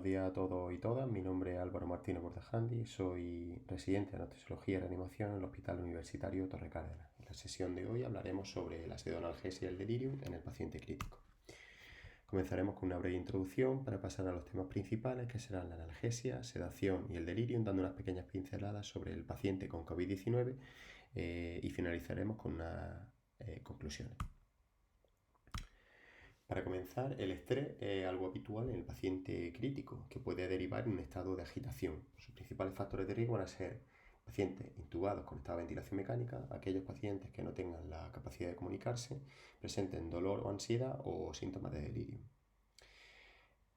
días a todos y todas. Mi nombre es Álvaro Martínez Bordajandi. Soy residente de anestesiología y reanimación en el Hospital Universitario Torre Cárdenas. En la sesión de hoy hablaremos sobre la pseudoanalgesia y el delirium en el paciente crítico. Comenzaremos con una breve introducción para pasar a los temas principales, que serán la analgesia, sedación y el delirium, dando unas pequeñas pinceladas sobre el paciente con COVID-19 y finalizaremos con unas conclusiones. Para comenzar, el estrés es algo habitual en el paciente crítico, que puede derivar en un estado de agitación. Sus principales factores de riesgo van a ser pacientes intubados con estado de ventilación mecánica, aquellos pacientes que no tengan la capacidad de comunicarse, presenten dolor o ansiedad o síntomas de delirio.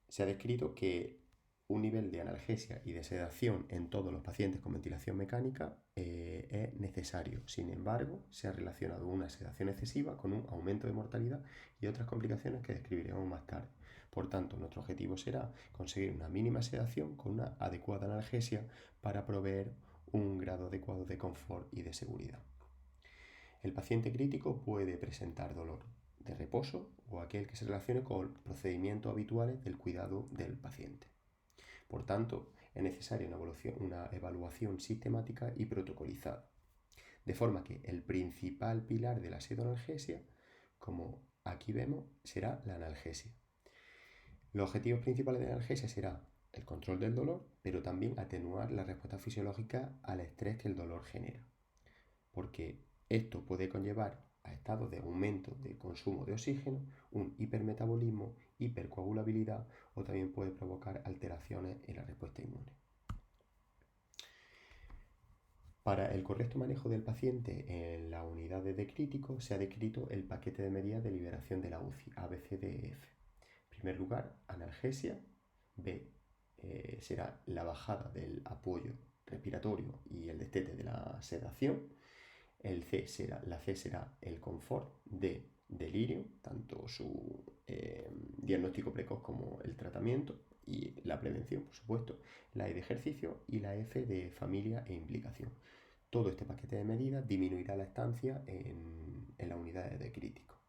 Se ha descrito que un nivel de analgesia y de sedación en todos los pacientes con ventilación mecánica es necesario. Sin embargo, se ha relacionado una sedación excesiva con un aumento de mortalidad y otras complicaciones que describiremos más tarde. Por tanto, nuestro objetivo será conseguir una mínima sedación con una adecuada analgesia para proveer un grado adecuado de confort y de seguridad. El paciente crítico puede presentar dolor de reposo o aquel que se relacione con procedimientos habituales del cuidado del paciente. Por tanto, es necesaria una evaluación sistemática y protocolizada. De forma que el principal pilar de la pseudoanalgesia, como aquí vemos, será la analgesia. Los objetivos principales de la analgesia será el control del dolor, pero también atenuar la respuesta fisiológica al estrés que el dolor genera. Porque esto puede conllevar a estados de aumento de consumo de oxígeno, un hipermetabolismo, hipercoagulabilidad o también puede provocar alteraciones en la respuesta inmune. Para el correcto manejo del paciente en las unidades de crítico se ha descrito el paquete de medidas de liberación de la UCI, ABCDEF. En primer lugar, analgesia. B, será la bajada del apoyo respiratorio y el destete de la sedación. La C será el confort. D, delirio, tanto su diagnóstico precoz como el tratamiento y la prevención, por supuesto. La E de ejercicio y la F de familia e implicación. Todo este paquete de medidas disminuirá la estancia en las unidades de crítico.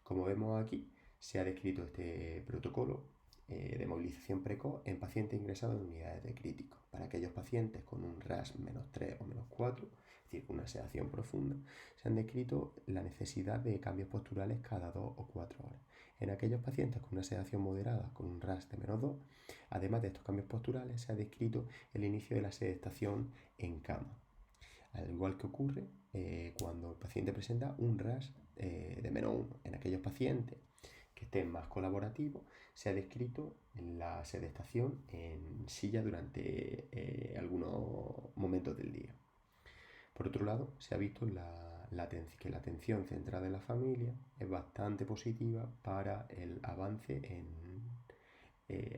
Como vemos aquí, se ha descrito este protocolo de movilización precoz en pacientes ingresados en unidades de crítico. Para aquellos pacientes con un RAS -3 o -4, es decir, con una sedación profunda, se han descrito la necesidad de cambios posturales cada 2 o 4 horas. En aquellos pacientes con una sedación moderada, con un RAS de -2, además de estos cambios posturales, se ha descrito el inicio de la sedestación en cama. Al igual que ocurre cuando el paciente presenta un RAS de -1. En aquellos pacientes que estén más colaborativos, se ha descrito la sedestación en silla durante algunos momentos del día. Por otro lado, se ha visto que la atención centrada en la familia es bastante positiva para el avance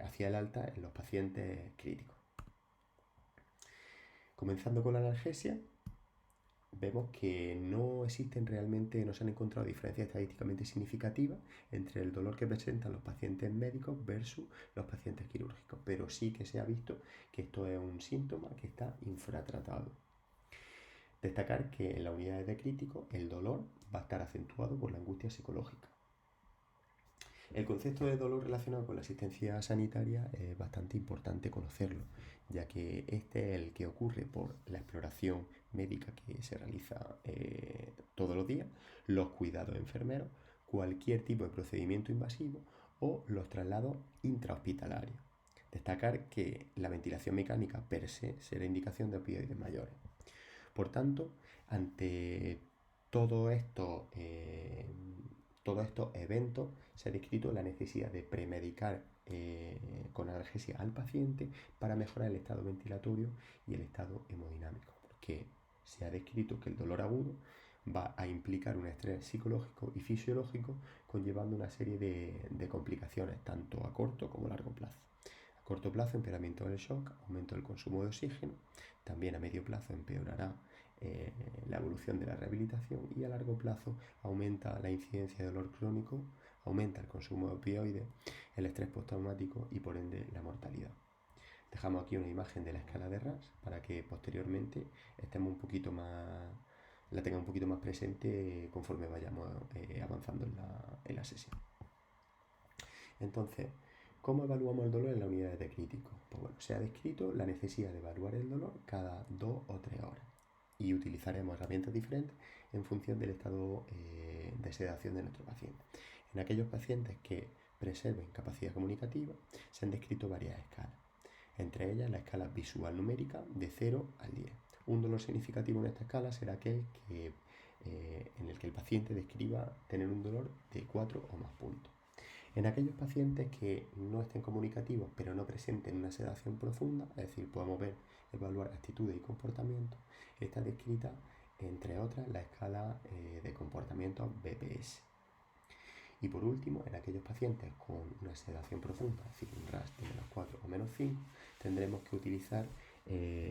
hacia el alta en los pacientes críticos. Comenzando con la analgesia, vemos que no se han encontrado diferencias estadísticamente significativas entre el dolor que presentan los pacientes médicos versus los pacientes quirúrgicos, pero sí que se ha visto que esto es un síntoma que está infratratado. Destacar que en las unidades de crítico el dolor va a estar acentuado por la angustia psicológica. El concepto de dolor relacionado con la asistencia sanitaria es bastante importante conocerlo, ya que este es el que ocurre por la exploración médica que se realiza todos los días, los cuidados enfermeros, cualquier tipo de procedimiento invasivo o los traslados intrahospitalarios. Destacar que la ventilación mecánica per se será indicación de opioides mayores. Por tanto, ante todo esto todos estos eventos se ha descrito la necesidad de premedicar con analgesia al paciente para mejorar el estado ventilatorio y el estado hemodinámico, porque se ha descrito que el dolor agudo va a implicar un estrés psicológico y fisiológico, conllevando una serie de complicaciones tanto a corto como a largo plazo. A corto plazo, empeoramiento del shock, aumento del consumo de oxígeno. También a medio plazo empeorará la evolución de la rehabilitación y a largo plazo aumenta la incidencia de dolor crónico, aumenta el consumo de opioides, el estrés postraumático y por ende la mortalidad. Dejamos aquí una imagen de la escala de RAS para que posteriormente la tenga un poquito más presente conforme vayamos avanzando en la sesión. Entonces, ¿Cómo evaluamos el dolor en las unidades de crítico? Pues bueno, se ha descrito la necesidad de evaluar el dolor cada 2 o 3 horas y utilizaremos herramientas diferentes en función del estado de sedación de nuestro paciente. En aquellos pacientes que preserven capacidad comunicativa se han descrito varias escalas, entre ellas la escala visual numérica de 0 al 10. Un dolor significativo en esta escala será aquel en el que el paciente describa tener un dolor de 4 o más puntos. En aquellos pacientes que no estén comunicativos pero no presenten una sedación profunda, es decir, podemos evaluar actitudes y comportamientos, está descrita, entre otras, la escala de comportamiento BPS. Y por último, en aquellos pacientes con una sedación profunda, es decir, un RASS de -4 o -5, tendremos que utilizar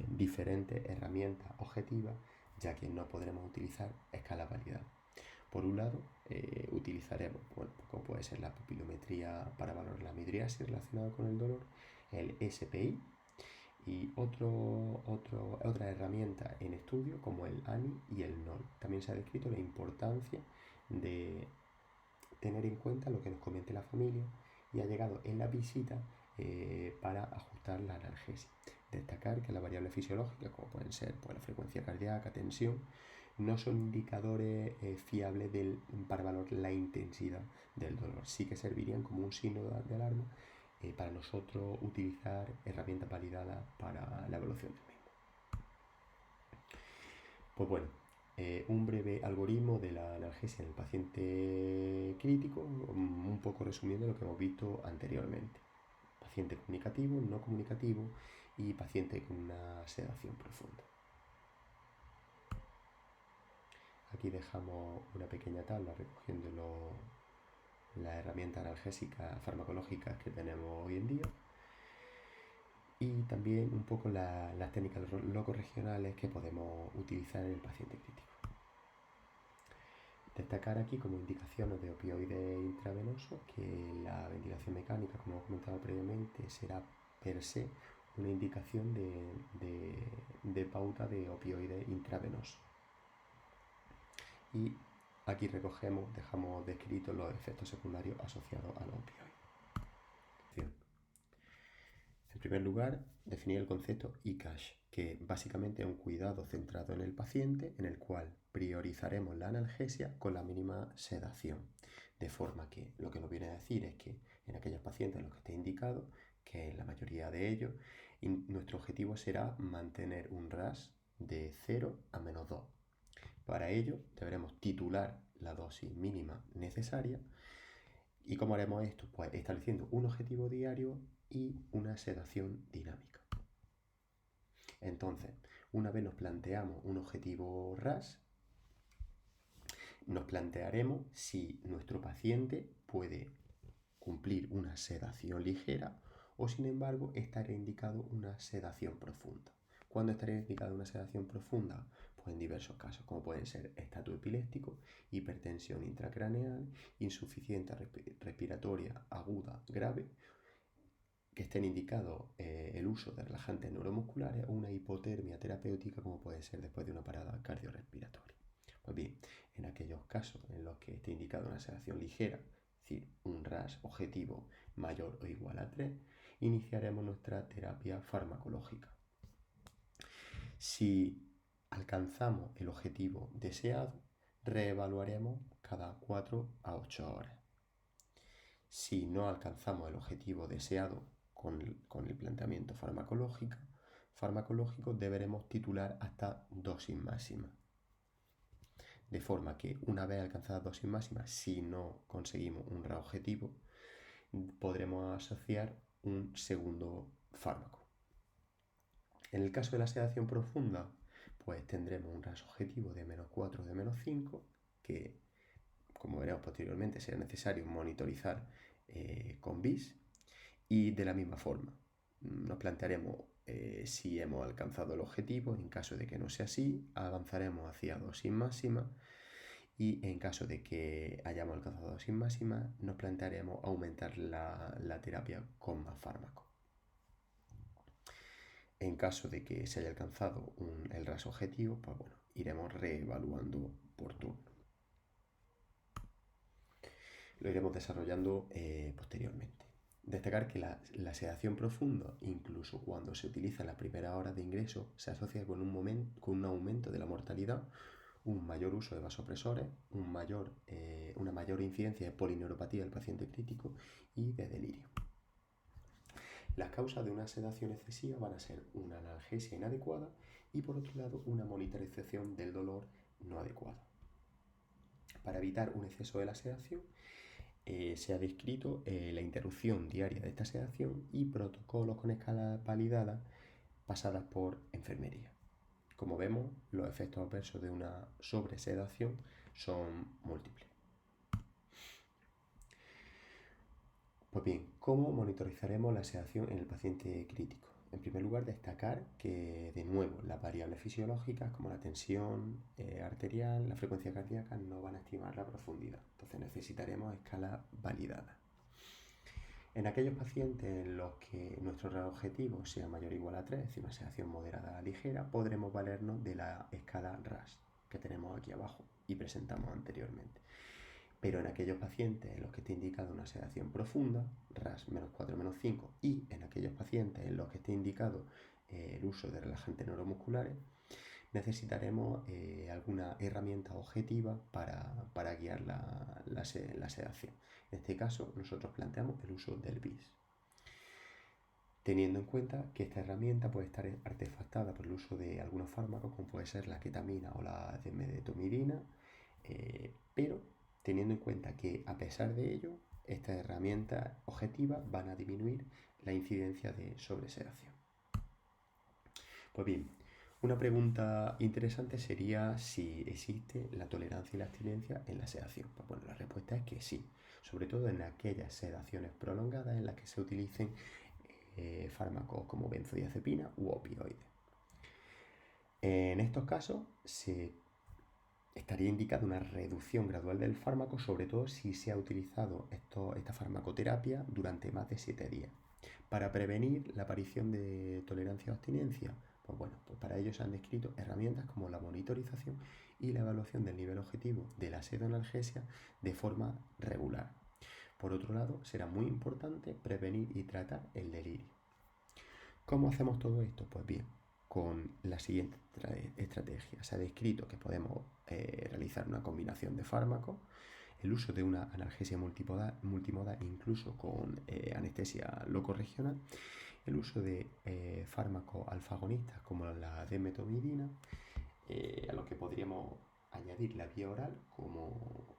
diferentes herramientas objetivas, ya que no podremos utilizar escalas validadas. Por un lado, utilizaremos, como puede ser la pupilometría para valorar la midriasis relacionada con el dolor, el SPI y otra herramienta en estudio como el ANI y el NOL. También se ha descrito la importancia de tener en cuenta lo que nos comente la familia y ha llegado en la visita para ajustar la analgesia. Destacar que las variables fisiológicas, como pueden ser la frecuencia cardíaca, tensión, no son indicadores fiables para valorar la intensidad del dolor. Sí que servirían como un signo de alarma para nosotros utilizar herramientas validadas para la evaluación del mismo. Pues bueno, un breve algoritmo de la analgesia en el paciente crítico, un poco resumiendo lo que hemos visto anteriormente. Paciente comunicativo, no comunicativo y paciente con una sedación profunda. Aquí dejamos una pequeña tabla recogiendo las herramientas analgésicas farmacológicas que tenemos hoy en día y también un poco las técnicas locorregionales que podemos utilizar en el paciente crítico. Destacar aquí como indicaciones de opioides intravenosos que la ventilación mecánica, como hemos comentado previamente, será per se una indicación de pauta de opioides intravenosos. Y aquí dejamos descritos los efectos secundarios asociados a los opioides. En primer lugar, definir el concepto ICASH, que básicamente es un cuidado centrado en el paciente, en el cual priorizaremos la analgesia con la mínima sedación. De forma que lo que nos viene a decir es que en aquellos pacientes en los que esté indicado, que en la mayoría de ellos, nuestro objetivo será mantener un RASS de 0 a -2. Para ello deberemos titular la dosis mínima necesaria. ¿Y cómo haremos esto? Pues estableciendo un objetivo diario y una sedación dinámica. Entonces, una vez nos planteamos un objetivo RASS, nos plantearemos si nuestro paciente puede cumplir una sedación ligera o, sin embargo, estará indicado una sedación profunda. ¿Cuándo estaría indicada una sedación profunda? Pues en diversos casos, como pueden ser estatus epiléptico, hipertensión intracraneal, insuficiencia respiratoria aguda grave, que estén indicados el uso de relajantes neuromusculares o una hipotermia terapéutica, como puede ser después de una parada cardiorrespiratoria. Pues bien, en aquellos casos en los que esté indicada una sedación ligera, es decir, un RASS objetivo mayor o igual a 3, iniciaremos nuestra terapia farmacológica. Si alcanzamos el objetivo deseado, reevaluaremos cada 4 a 8 horas. Si no alcanzamos el objetivo deseado con el planteamiento farmacológico, deberemos titular hasta dosis máxima. De forma que una vez alcanzada dosis máxima, si no conseguimos un RASS objetivo, podremos asociar un segundo fármaco. En el caso de la sedación profunda, pues tendremos un RASS objetivo de -4 o de -5, que, como veremos posteriormente, será necesario monitorizar con BIS. Y de la misma forma, nos plantearemos si hemos alcanzado el objetivo. En caso de que no sea así, avanzaremos hacia dosis máxima. Y en caso de que hayamos alcanzado dosis máxima, nos plantearemos aumentar la terapia con más fármacos. En caso de que se haya alcanzado el RASS objetivo, pues bueno, iremos reevaluando por turno. Lo iremos desarrollando posteriormente. Destacar que la sedación profunda, incluso cuando se utiliza en las primeras horas de ingreso, se asocia con un aumento de la mortalidad, un mayor uso de vasopresores, una mayor incidencia de polineuropatía del paciente crítico y de delirio. Las causas de una sedación excesiva van a ser una analgesia inadecuada y, por otro lado, una monitorización del dolor no adecuada. Para evitar un exceso de la sedación, se ha descrito la interrupción diaria de esta sedación y protocolos con escalas validadas pasadas por enfermería. Como vemos, los efectos adversos de una sobresedación son múltiples. Pues bien, ¿cómo monitorizaremos la sedación en el paciente crítico? En primer lugar, destacar que, de nuevo, las variables fisiológicas como la tensión arterial, la frecuencia cardíaca, no van a estimar la profundidad. Entonces necesitaremos escalas validadas. En aquellos pacientes en los que nuestro grado objetivo sea mayor o igual a 3, es decir, una sedación moderada a ligera, podremos valernos de la escala RASS que tenemos aquí abajo y presentamos anteriormente. Pero en aquellos pacientes en los que esté indicado una sedación profunda, RASS -4, -5, y en aquellos pacientes en los que esté indicado el uso de relajantes neuromusculares, necesitaremos alguna herramienta objetiva para guiar la sedación. En este caso, nosotros planteamos el uso del BIS, teniendo en cuenta que esta herramienta puede estar artefactada por el uso de algunos fármacos, como puede ser la ketamina o la desmedetomidina, pero teniendo en cuenta que, a pesar de ello, estas herramientas objetivas van a disminuir la incidencia de sobresedación. Pues bien, una pregunta interesante sería si existe la tolerancia y la abstinencia en la sedación. Pues bueno, la respuesta es que sí, sobre todo en aquellas sedaciones prolongadas en las que se utilicen fármacos como benzodiazepina u opioides. En estos casos se estaría indicada una reducción gradual del fármaco, sobre todo si se ha utilizado esta farmacoterapia durante más de 7 días. Para prevenir la aparición de tolerancia o abstinencia, pues bueno, pues para ello se han descrito herramientas como la monitorización y la evaluación del nivel objetivo de la pseudoanalgesia de forma regular. Por otro lado, será muy importante prevenir y tratar el delirio. ¿Cómo hacemos todo esto? Pues bien, con la siguiente estrategia. Se ha descrito que podemos realizar una combinación de fármacos, el uso de una analgesia multimodal incluso con anestesia locorregional, el uso de fármacos alfagonistas como la desmetomidina, a lo que podríamos añadir la vía oral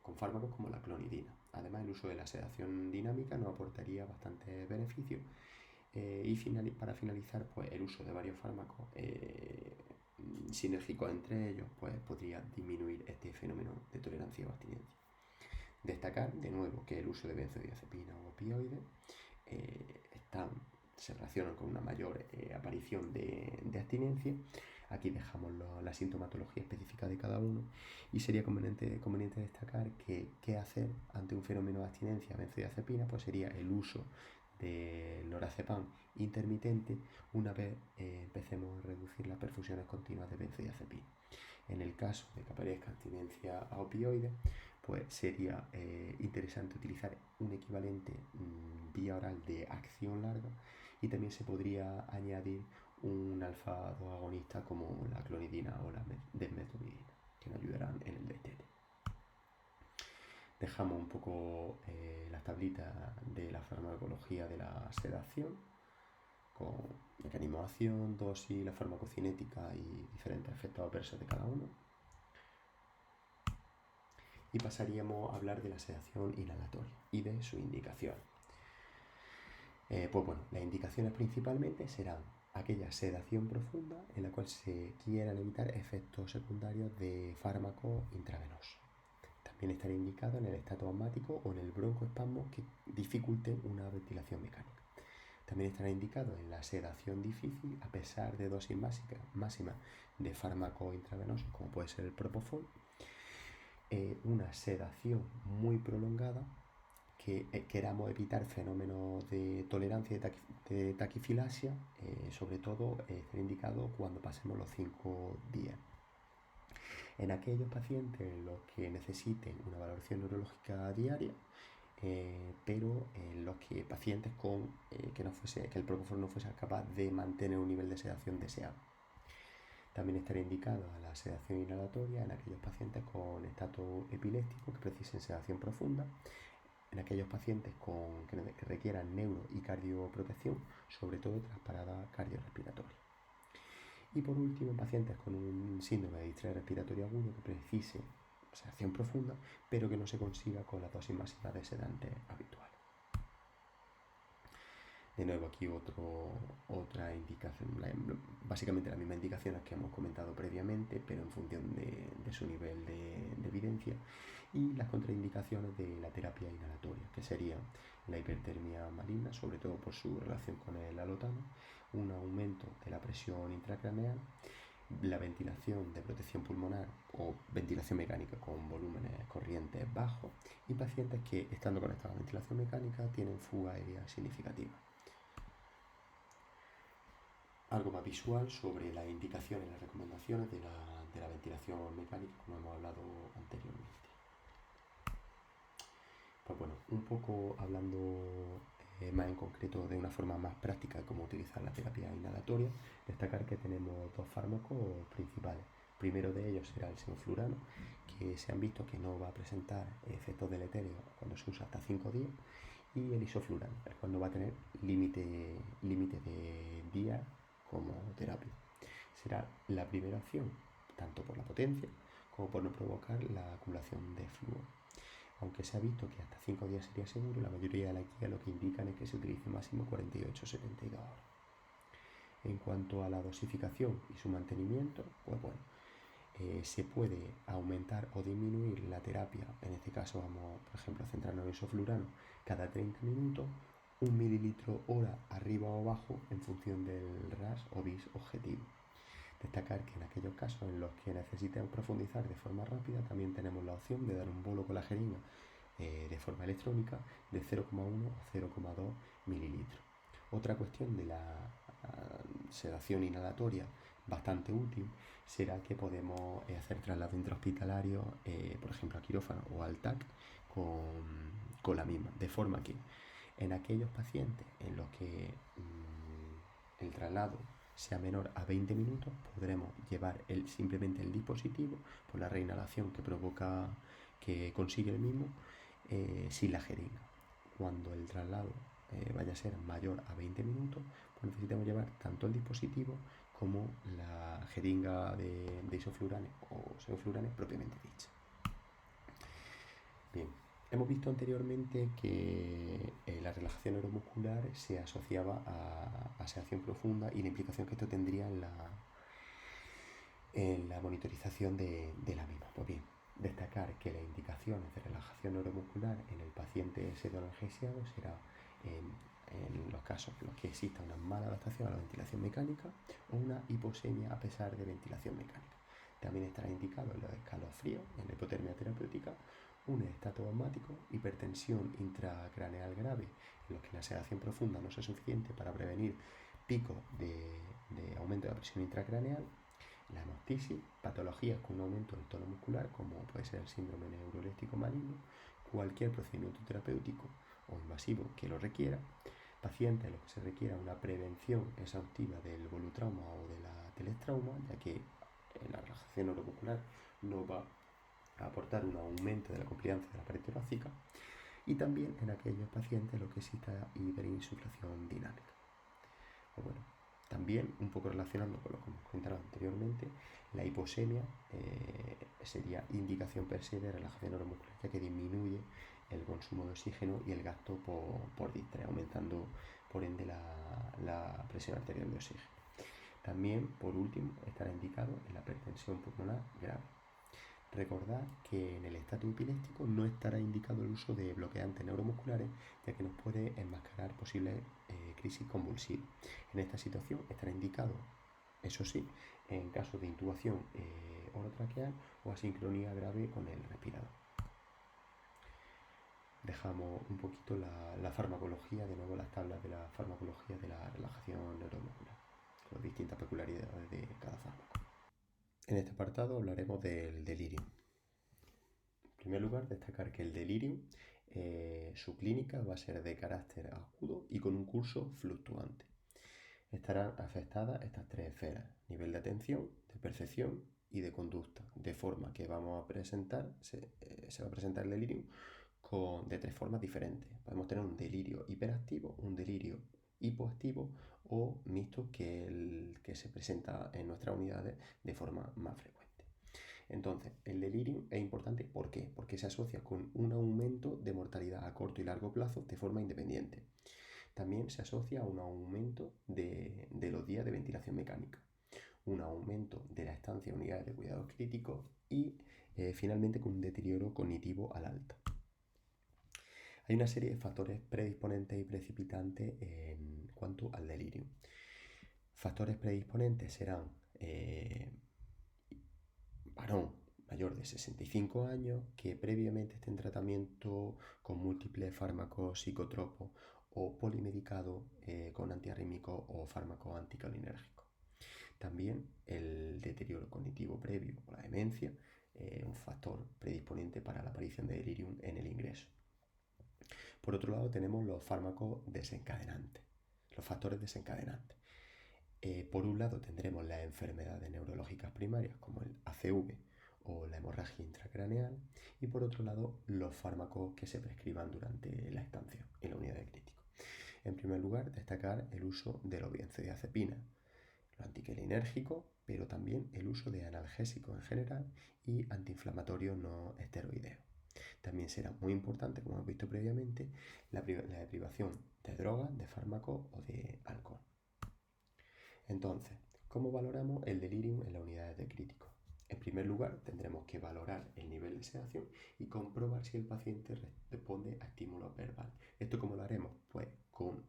con fármacos como la clonidina. Además, el uso de la sedación dinámica nos aportaría bastantes beneficios. Y para finalizar, pues el uso de varios fármacos sinérgicos entre ellos pues podría disminuir este fenómeno de tolerancia o abstinencia. Destacar de nuevo que el uso de benzodiazepina o opioides se relacionan con una mayor aparición de abstinencia. Aquí dejamos la sintomatología específica de cada uno y sería conveniente destacar que qué hacer ante un fenómeno de abstinencia a benzodiazepina, pues sería el uso de lorazepam intermitente una vez empecemos a reducir las perfusiones continuas de benzodiazepina. En el caso de que aparezca abstinencia a opioides, pues sería interesante utilizar un equivalente vía oral de acción larga y también se podría añadir un alfa-2 agonista como la clonidina o la desmetomidina, que nos ayudarán en el destete. Dejamos un poco las tablitas de la farmacología de la sedación, con mecanismo de acción, dosis, la farmacocinética y diferentes efectos adversos de cada uno. Y pasaríamos a hablar de la sedación inhalatoria y de su indicación. Pues bueno, las indicaciones principalmente serán aquella sedación profunda en la cual se quieran evitar efectos secundarios de fármacos intravenosos. También estará indicado en el estato asmático o en el broncoespasmo que dificulten una ventilación mecánica. También estará indicado en la sedación difícil a pesar de dosis máximas de fármacos intravenosos como puede ser el propofol. Una sedación muy prolongada que queramos evitar fenómenos de tolerancia de taquifilaxia, sobre todo estará indicado cuando pasemos los 5 días. En aquellos pacientes en los que necesiten una valoración neurológica diaria, pero en los que pacientes que el propofol no fuese capaz de mantener un nivel de sedación deseado. También estaría indicado a la sedación inhalatoria en aquellos pacientes con estatus epiléptico que precisen sedación profunda, en aquellos pacientes que requieran neuro y cardioprotección, sobre todo tras parada cardiorrespiratoria. Y por último, en pacientes con un síndrome de distrés respiratorio agudo que precise sedación profunda, pero que no se consiga con la dosis máxima de sedante habitual. De nuevo aquí otra indicación, básicamente las mismas indicaciones que hemos comentado previamente, pero en función de su nivel de evidencia, y las contraindicaciones de la terapia inhalatoria, que serían la hipertermia maligna, sobre todo por su relación con el alotano, un aumento de la presión intracraneal, la ventilación de protección pulmonar o ventilación mecánica con volúmenes corrientes bajos, y pacientes que, estando conectados a ventilación mecánica, tienen fuga aérea significativa. Algo más visual sobre las indicaciones y las recomendaciones de la ventilación mecánica, como hemos hablado anteriormente. Pues bueno, un poco hablando más en concreto de una forma más práctica de cómo utilizar la terapia inhalatoria, destacar que tenemos dos fármacos principales. Primero de ellos será el sevoflurano, que se han visto que no va a presentar efectos deleterios cuando se usa hasta 5 días, y el isoflurano, el cual no va a tener límite de días como terapia. Será la primera opción, tanto por la potencia como por no provocar la acumulación de flúor. Aunque se ha visto que hasta 5 días sería seguro, la mayoría de las guías lo que indican es que se utilice máximo 48-72 horas. En cuanto a la dosificación y su mantenimiento, pues bueno, se puede aumentar o disminuir la terapia. En este caso vamos, por ejemplo, a centrarnos en isoflurano cada 30 minutos, 1 mililitro hora arriba o abajo en función del RAS o BIS objetivo. Destacar que en aquellos casos en los que necesitemos profundizar de forma rápida, también tenemos la opción de dar un bolo con la jeringa de forma electrónica de 0,1 o 0,2 mililitros. Otra cuestión de la sedación inhalatoria bastante útil será que podemos hacer traslados intrahospitalarios, por ejemplo a quirófano o al TAC, con la misma, de forma que en aquellos pacientes en los que el traslado sea menor a 20 minutos, podremos llevar simplemente el dispositivo por la reinhalación que consigue el mismo, sin la jeringa. Cuando el traslado vaya a ser mayor a 20 minutos, pues necesitamos llevar tanto el dispositivo como la jeringa de isofluranes o sevofluranes propiamente dicha. Bien, hemos visto anteriormente que la relajación neuromuscular se asociaba a sedación profunda y la implicación que esto tendría en la monitorización de la misma. Pues bien, destacar que las indicaciones de relajación neuromuscular en el paciente pseudoanestesiado será en los casos en los que exista una mala adaptación a la ventilación mecánica o una hiposemia a pesar de ventilación mecánica. También estará indicado en los escalofríos, en la hipotermia terapéutica, un estato asmático, hipertensión intracraneal grave, en los que la sedación profunda no sea suficiente para prevenir picos de aumento de la presión intracraneal, la hemoptisis, patologías con un aumento del tono muscular, como puede ser el síndrome neuroléptico maligno, cualquier procedimiento terapéutico o invasivo que lo requiera, pacientes en los que se requiera una prevención exhaustiva del volutrauma o de la telestrauma, ya que la relajación neuromuscular no va a aportar un aumento de la compliancia de la pared torácica, y también en aquellos pacientes en los que exista hiperinsuflación dinámica. Pues bueno, también, un poco relacionando con lo que hemos comentado anteriormente, la hiposemia sería indicación per se de relajación neuromuscular, ya que disminuye el consumo de oxígeno y el gasto por distrés, aumentando por ende la presión arterial de oxígeno. También, por último, estará indicado en la hipertensión pulmonar grave. Recordad que en el estatus epiléptico no estará indicado el uso de bloqueantes neuromusculares, ya que nos puede enmascarar posibles crisis convulsivas. En esta situación estará indicado, eso sí, en caso de intubación orotraqueal o asincronía grave con el respirador. Dejamos un poquito la farmacología, de nuevo las tablas de la farmacología de la relajación neuromuscular, con las distintas peculiaridades de cada fármaco. En este apartado hablaremos del delirium. En primer lugar, destacar que el delirium Su clínica va a ser de carácter agudo y con un curso fluctuante. Estarán afectadas estas tres esferas: nivel de atención, de percepción y de conducta, de forma que vamos a presentar, se va a presentar el delirium de tres formas diferentes. Podemos tener un delirio hiperactivo, un delirio hipoactivo o mixto, que se presenta en nuestras unidades de forma más frecuente. Entonces, el delirium es importante. ¿Por qué? Porque se asocia con un aumento de mortalidad a corto y largo plazo de forma independiente. También se asocia a un aumento de los días de ventilación mecánica, un aumento de la estancia en unidades de cuidados críticos y finalmente con un deterioro cognitivo al alta. Hay una serie de factores predisponentes y precipitantes en cuanto al delirium. Factores predisponentes serán varón mayor de 65 años que previamente esté en tratamiento con múltiples fármacos psicotropos o polimedicado con antiarrítmicos o fármacos anticolinérgicos. También el deterioro cognitivo previo o la demencia, un factor predisponente para la aparición de delirium en el ingreso. Por otro lado, tenemos los fármacos desencadenantes, los factores desencadenantes. Por un lado tendremos las enfermedades neurológicas primarias como el ACV o la hemorragia intracraneal, y por otro lado los fármacos que se prescriban durante la estancia en la unidad de crítico. En primer lugar, destacar el uso de los benzodiazepinas, los anticolinérgicos, pero también el uso de analgésicos en general y antiinflamatorios no esteroideos. También será muy importante, como hemos visto previamente, la privación de drogas, de fármacos o de alcohol. Entonces, ¿cómo valoramos el delirium en las unidades de crítico? En primer lugar, tendremos que valorar el nivel de sedación y comprobar si el paciente responde a estímulos verbales. ¿Esto cómo lo haremos? Pues con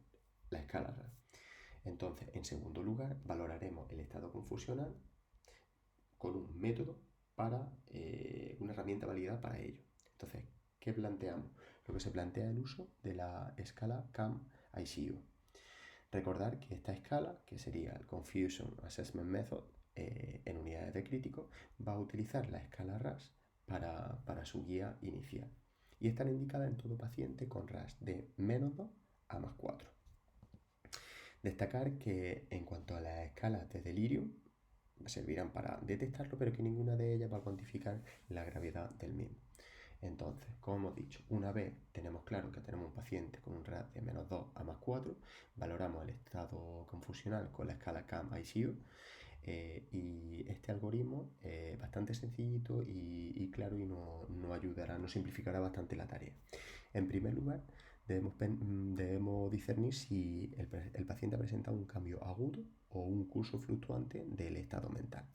la escala RASS. Entonces, en segundo lugar, valoraremos el estado confusional con un método para una herramienta válida para ello. Entonces, ¿qué planteamos? Lo que se plantea es el uso de la escala CAM-ICU. Recordar que esta escala, que sería el Confusion Assessment Method en unidades de crítico, va a utilizar la escala RASS para su guía inicial. Y están indicadas en todo paciente con RASS de -2 a +4. Destacar que en cuanto a las escalas de delirium, servirán para detectarlo, pero que ninguna de ellas va a cuantificar la gravedad del mismo. Entonces, como hemos dicho, una vez tenemos claro que tenemos un paciente con un RASS de -2 a +4, valoramos el estado confusional con la escala CAM-ICU, y este algoritmo es bastante sencillito y claro, y nos ayudará, nos simplificará bastante la tarea. En primer lugar, debemos discernir si el paciente ha presentado un cambio agudo o un curso fluctuante del estado mental.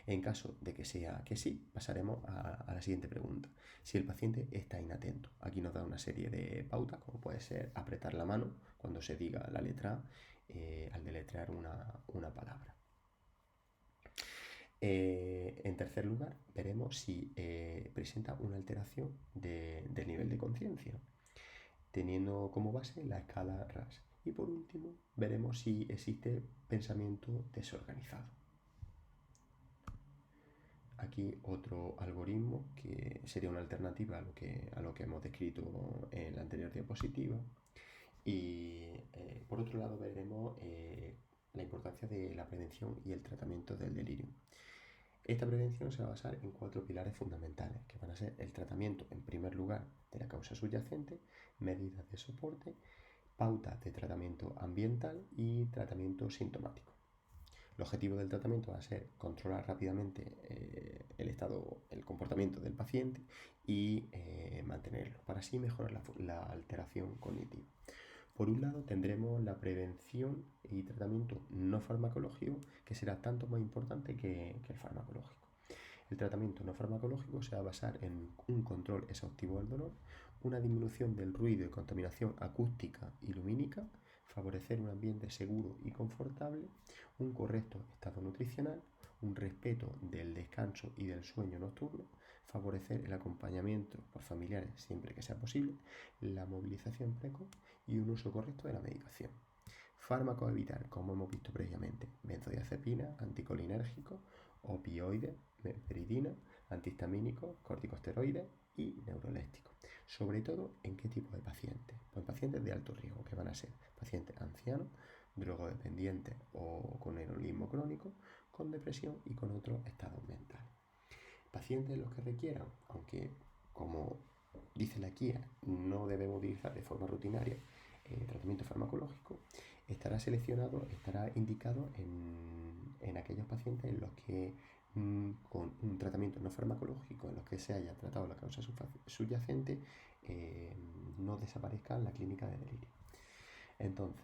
En caso de que sea que sí, pasaremos a la siguiente pregunta: si el paciente está inatento. Aquí nos da una serie de pautas, como puede ser apretar la mano cuando se diga la letra A al deletrear una palabra. En tercer lugar, veremos si presenta una alteración del nivel de conciencia, teniendo como base la escala RASS. Y por último, veremos si existe pensamiento desorganizado. Aquí otro algoritmo que sería una alternativa a lo que hemos descrito en la anterior diapositiva. Y por otro lado veremos la importancia de la prevención y el tratamiento del delirium. Esta prevención se va a basar en 4 pilares fundamentales, que van a ser el tratamiento, en primer lugar, de la causa subyacente, medidas de soporte, pautas de tratamiento ambiental y tratamiento sintomático. El objetivo del tratamiento va a ser controlar rápidamente el comportamiento del paciente y mantenerlo, para así mejorar la alteración cognitiva. Por un lado, tendremos la prevención y tratamiento no farmacológico, que será tanto más importante que el farmacológico. El tratamiento no farmacológico se va a basar en un control exhaustivo del dolor, una disminución del ruido y contaminación acústica y lumínica, favorecer un ambiente seguro y confortable, un correcto estado nutricional, un respeto del descanso y del sueño nocturno, favorecer el acompañamiento por familiares siempre que sea posible, la movilización precoz y un uso correcto de la medicación. Fármacos a evitar, como hemos visto previamente: benzodiazepina, anticolinérgicos, opioides, meperidina, antihistamínicos, corticosteroides y neurolépticos. Sobre todo, ¿en qué tipo de pacientes? Pues pacientes de alto riesgo, que van a ser pacientes ancianos, drogodependientes o con erolismo crónico, con depresión y con otros estados mentales. Pacientes los que requieran, aunque como dice la guía, no debemos utilizar de forma rutinaria tratamiento farmacológico, estará seleccionado, estará indicado en aquellos pacientes en los que con un tratamiento no farmacológico en los que se haya tratado la causa subyacente no desaparezca la clínica de delirio. Entonces,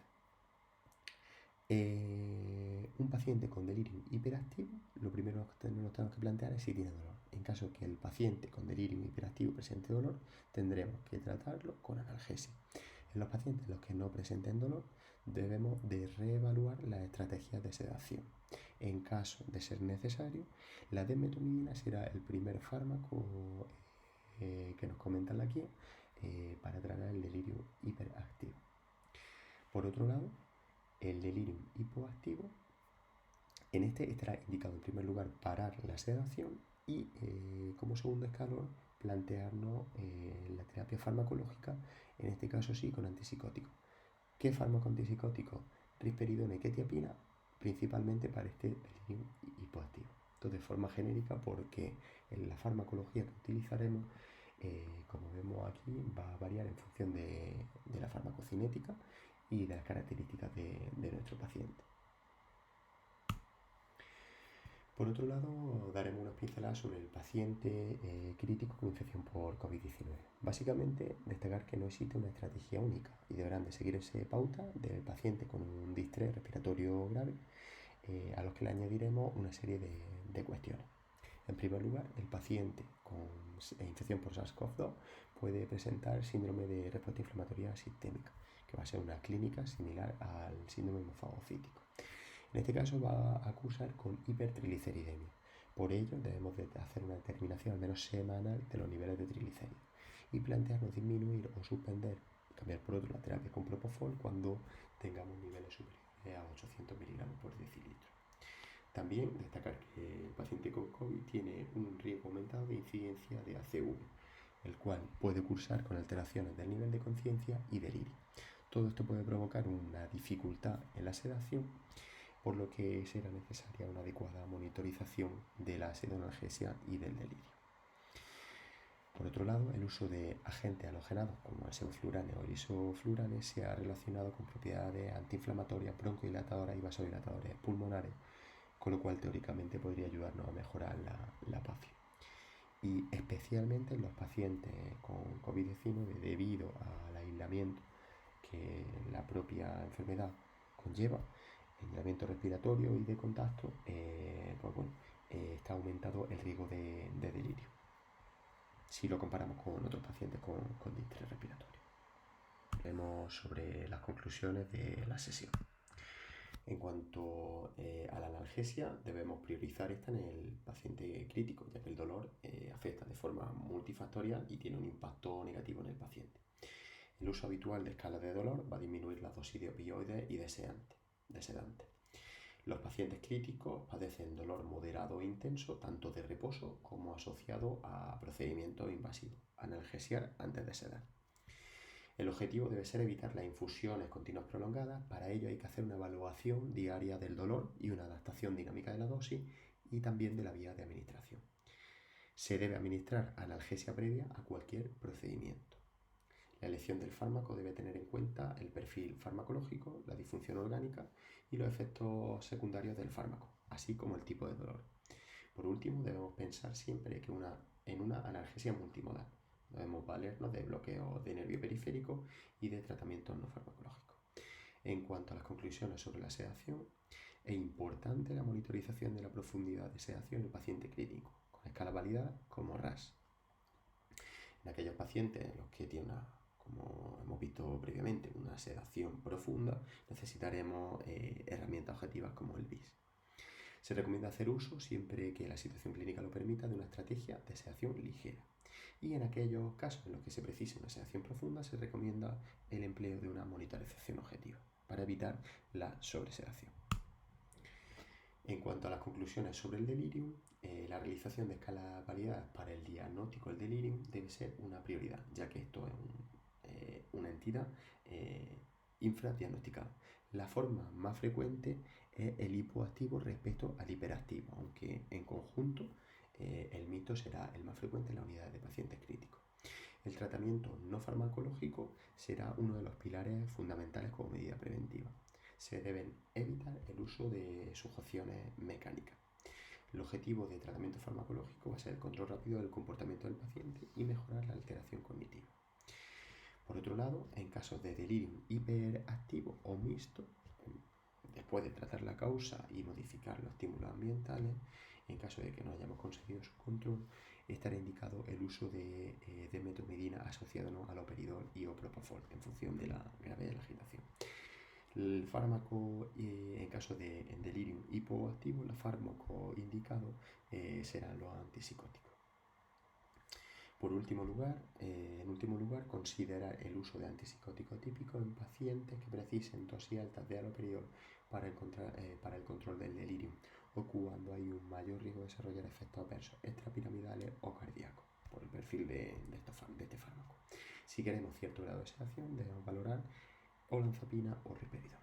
un paciente con delirio hiperactivo, lo primero que nos tenemos que plantear es si tiene dolor. En caso que el paciente con delirio hiperactivo presente dolor, tendremos que tratarlo con analgesia. En los pacientes en los que no presenten dolor, debemos de reevaluar las estrategias de sedación. En caso de ser necesario, la desmetomidina será el primer fármaco que nos comentan aquí para tratar el delirio hiperactivo. Por otro lado, el delirio hipoactivo, en este estará indicado en primer lugar parar la sedación y como segundo escalón plantearnos la terapia farmacológica, en este caso sí con antipsicóticos. ¿Qué fármaco antipsicótico? Risperidona y quetiapina, principalmente para este delirio hipoactivo. Entonces, de forma genérica, porque en la farmacología que utilizaremos, como vemos aquí, va a variar en función de la farmacocinética y de las características de nuestro paciente. Por otro lado, daremos unas pinceladas sobre el paciente crítico con infección por COVID-19. Básicamente, destacar que no existe una estrategia única y deberán de seguirse pauta del paciente con un distrés respiratorio grave, a los que le añadiremos una serie de cuestiones. En primer lugar, el paciente con infección por SARS-CoV-2 puede presentar síndrome de respuesta inflamatoria sistémica, que va a ser una clínica similar al síndrome hemofagocítico. En este caso va a cursar con hipertrigliceridemia. Por ello debemos de hacer una determinación al menos semanal de los niveles de triglicéridos y plantearnos disminuir o suspender, cambiar por otro la terapia con propofol cuando tengamos niveles superiores a 800 miligramos por decilitro. También destacar que el paciente con COVID tiene un riesgo aumentado de incidencia de ACV, el cual puede cursar con alteraciones del nivel de conciencia y delirio. Todo esto puede provocar una dificultad en la sedación, por lo que será necesaria una adecuada monitorización de la pseudoanalgesia y del delirio. Por otro lado, el uso de agentes halogenados como el sevoflurane o el isoflurane se ha relacionado con propiedades antiinflamatorias, broncodilatadoras y vasodilatadoras pulmonares, con lo cual teóricamente podría ayudarnos a mejorar la PAFI. Y especialmente en los pacientes con COVID-19, debido al aislamiento que la propia enfermedad conlleva, aislamiento respiratorio y de contacto, está aumentado el riesgo de delirio, si lo comparamos con otros pacientes con distrés respiratorio. Veremos sobre las conclusiones de la sesión. En cuanto a la analgesia, debemos priorizar esta en el paciente crítico, ya que el dolor afecta de forma multifactorial y tiene un impacto negativo en el paciente. El uso habitual de escalas de dolor va a disminuir la dosis de opioides y de sedantes. Los pacientes críticos padecen dolor moderado e intenso, tanto de reposo como asociado a procedimientos invasivos. Analgesiar antes de sedar. El objetivo debe ser evitar las infusiones continuas prolongadas. Para ello hay que hacer una evaluación diaria del dolor y una adaptación dinámica de la dosis y también de la vía de administración. Se debe administrar analgesia previa a cualquier procedimiento. La elección del fármaco debe tener en cuenta el perfil farmacológico, la disfunción orgánica y los efectos secundarios del fármaco, así como el tipo de dolor. Por último, debemos pensar siempre en una analgesia multimodal. Debemos valernos de bloqueo de nervio periférico y de tratamientos no farmacológicos. En cuanto a las conclusiones sobre la sedación, es importante la monitorización de la profundidad de sedación en el paciente clínico, con escala validada como RASS. En aquellos pacientes en los que tienen como hemos visto previamente, una sedación profunda, necesitaremos herramientas objetivas como el BIS. Se recomienda hacer uso, siempre que la situación clínica lo permita, de una estrategia de sedación ligera. Y en aquellos casos en los que se precise una sedación profunda, se recomienda el empleo de una monitorización objetiva para evitar la sobresedación. En cuanto a las conclusiones sobre el delirium, la realización de escalas variadas para el diagnóstico del delirium debe ser una prioridad, ya que esto es una entidad infradiagnosticada. La forma más frecuente es el hipoactivo respecto al hiperactivo, aunque en conjunto el mito será el más frecuente en las unidades de pacientes críticos. El tratamiento no farmacológico será uno de los pilares fundamentales como medida preventiva. Se deben evitar el uso de sujeciones mecánicas. El objetivo de tratamiento farmacológico va a ser el control rápido del comportamiento del paciente y mejorar la alteración cognitiva. Por otro lado, en casos de delirium hiperactivo o mixto, después de tratar la causa y modificar los estímulos ambientales, en caso de que no hayamos conseguido su control, estará indicado el uso de metomidina asociado al haloperidol y o propofol en función de la gravedad de la agitación. El fármaco, en caso de delirium hipoactivo, el fármaco indicado serán los antipsicóticos. En último lugar, considerar el uso de antipsicóticos típicos en pacientes que precisen dosis altas de haloperidol para el control del delirium o cuando hay un mayor riesgo de desarrollar efectos adversos extrapiramidales o cardíacos por el perfil de este fármaco. Si queremos cierto grado de sedación, debemos valorar olanzapina o risperidona.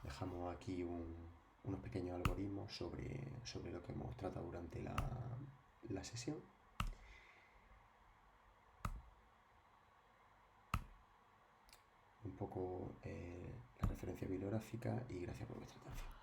Dejamos aquí unos pequeños algoritmos sobre lo que hemos tratado durante la sesión. Un poco la referencia bibliográfica y gracias por vuestra atención.